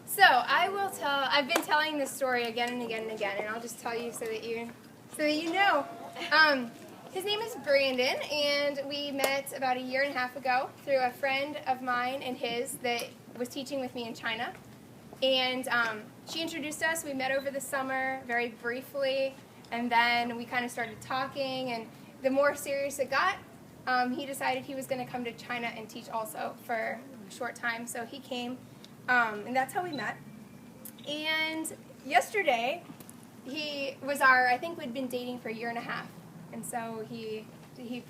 So I've been telling this story again and again and again, and I'll just tell you so that you know. His name is Brandon, and we met about 1.5 years ago through a friend of mine and his that was teaching with me in China. And she introduced us. We met over the summer very briefly, and then we kind of started talking, and the more serious it got, he decided he was going to come to China and teach also for a short time. So he came, and that's how we met. And yesterday, I think we'd been dating for 1.5 years. And so he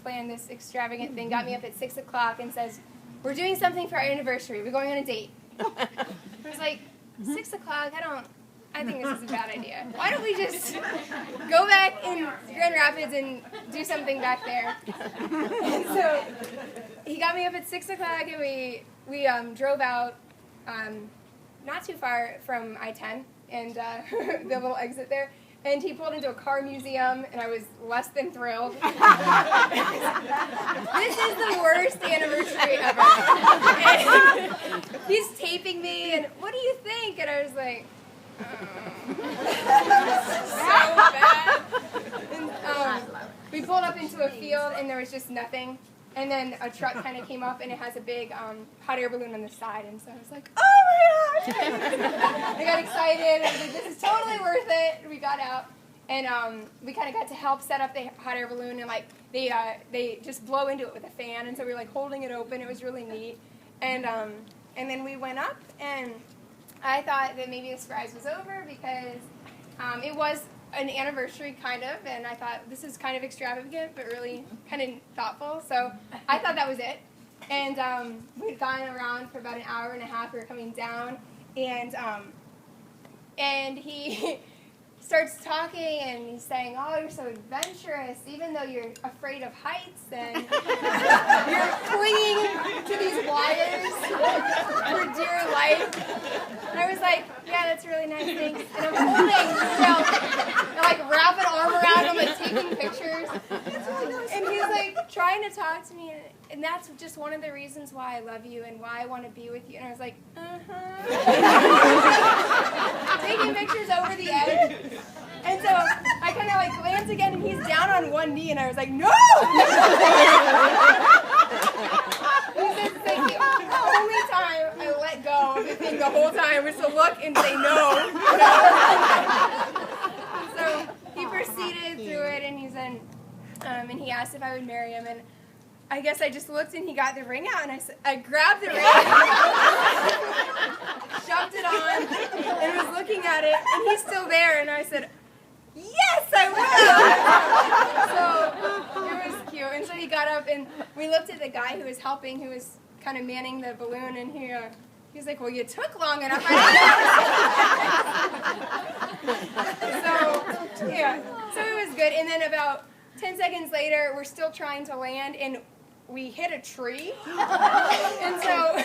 planned this extravagant thing, got me up at 6 o'clock and says, "We're doing something for our anniversary. We're going on a date." I was like, 6 o'clock? I think this is a bad idea. Why don't we just go back in Grand Rapids and do something back there? And so he got me up at 6 o'clock, and we drove out not too far from I-10 and the little exit there. And he pulled into a car museum, and I was less than thrilled. This is the worst anniversary ever. And he's taping me, and what do you think? And I was like, so bad. And, we pulled up into a field, and there was just nothing. And then a truck kind of came up, and it has a big hot air balloon on the side. And so I was like, oh my gosh! I got excited. I was like, this is totally worth it. We got out, and we kind of got to help set up the hot air balloon. And like they just blow into it with a fan. And so we were like holding it open. It was really neat. And then we went up, and I thought that maybe the surprise was over because it was an anniversary, kind of, and I thought this is kind of extravagant, but really kind of thoughtful, so I thought that was it. And we'd gone around for about 1.5 hours. We were coming down, and he starts talking, and he's saying, "Oh, you're so adventurous, even though you're afraid of heights, and you're clinging to these wires for dear life." And I was like, "Yeah, that's really nice, thanks." And I'm holding, like wrap an arm around him, like taking pictures. And he's like trying to talk to me, and that's just one of the reasons why I love you and why I want to be with you. And I was like, taking pictures over the edge. And so I kind of like glance again, and he's down on one knee, and I was like, no! He says, "Thank you." The only time I let go of the thing the whole time was to look and say no. So he proceeded through it, and he said, and he asked if I would marry him, and I guess I just looked, and he got the ring out, and I grabbed the ring, shoved it on, and was looking at it, and he's still there, and I said, "Yes, I will." So it was cute, and so he got up, and we looked at the guy who was helping, who was kind of manning the balloon, and he was like, "Well, you took long enough." So it was good, and then about 10 seconds later, we're still trying to land, and we hit a tree. And so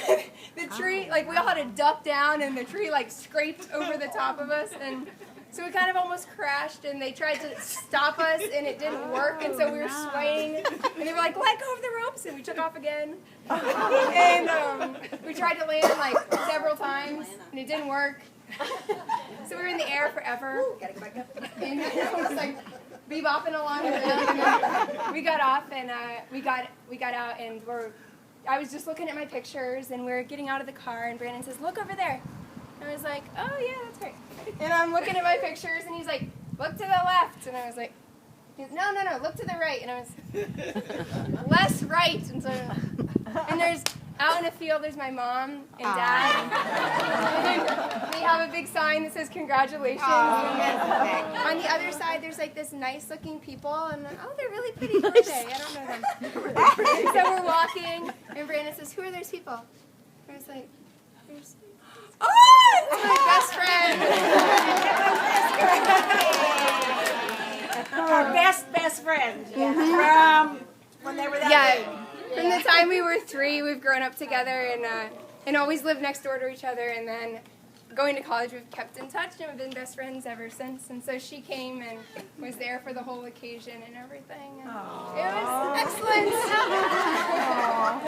the tree, like we all had to duck down, and the tree like scraped over the top of us, and so we kind of almost crashed, and they tried to stop us, and it didn't work, and so we were swaying, and they were like, "Let go of the ropes," and we took off again. And we tried to land like several times, and it didn't work. So we were in the air forever. And it was like bebopping along with it. And we got off, and we got out, and I was just looking at my pictures, and we're getting out of the car, and Brandon says, "Look over there." And I was like, "Oh yeah, that's great." And I'm looking at my pictures, and he's like, "Look to the left." And I was like, No, look to the right. And I was, less right. And there's, out in the field, there's my mom and dad. And we have a big sign that says congratulations. On the other side, there's like this nice looking people, and they're really pretty birthday. I don't know them. So we're walking, and Brandon says, "Who are those people?" And I was like, "There's..." Oh, it's my best friend. Our best friend. From when they were that big. From the time we were 3, we've grown up together and always lived next door to each other. And then going to college, we've kept in touch and we've been best friends ever since. And so she came and was there for the whole occasion and everything. And it was excellent.